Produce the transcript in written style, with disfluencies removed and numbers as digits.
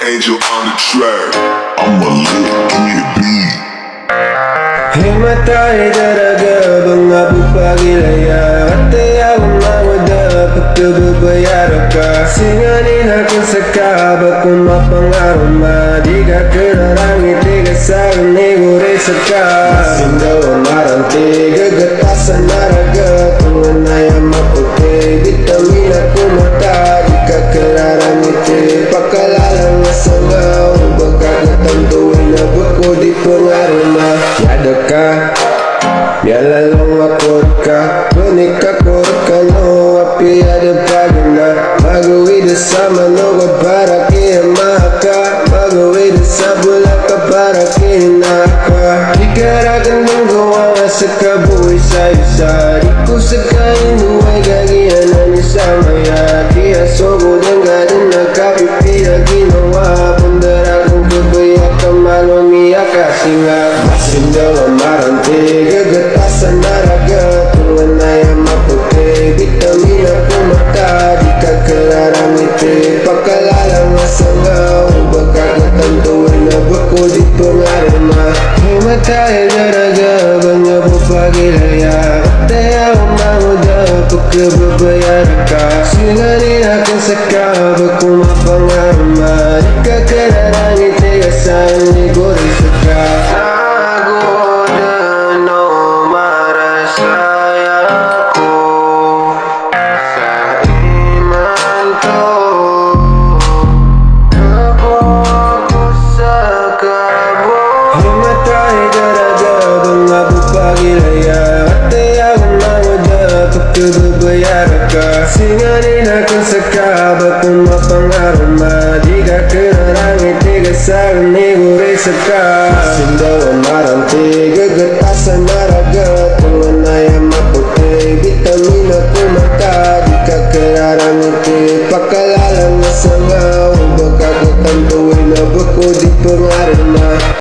angel on the track. I'm a lick, give me the beat. Himatay daraga mga bupagilaya Kataya umawada pagkababayara ka Singanin akin sa kaba kung mapangarama Di ka kinarangit, di ka sa'kin iguri sa ka Masindaw ang maranti, gagatasan na raga Tungan na yung maputi, vitamina kumata Di ka kinarangit, pakalalang nasangaw Bagkagatang tuwin na bako di pangarama Yada ka, yalalong akot ka Kunik akot ka no, api ada pagana Magawid sa manoga para kiyamaka Magawid sa bulaka para kinaka Di karagan ng gawa sa kabuhay sa isa Di ko sa kain huwag gagihan na ni sa maya Kaya sogo ng gadin na kapipila ginawa Pundara kong kabaya kamalumiya kasi nga Masindaw ang maranti, gagatasan na raga Tungan na yung maputi, vitamina kumata Di ka kalaramiti, pakalalang asangaw Bagkagatang tuwin na bako di pangarama Himatay na raga, mga bupagilaya Kataya umamuda, pagkababayara ka Singanin akin sa kaba kung mapangarama Di ka kalarangiti, kasaan iguri sa ka Pagkababayara ka Singanin akin sa kaba kung mapangarama Di ka kinarangit, di ka sa'kin iguri sa ka Masindaw ang maranti, gagatasan na raga Tungan na yung maputi, vitamina kumata Di ka kinarangit, pakalalang nasangaw Bagkagatang tuwin na bako di pangarama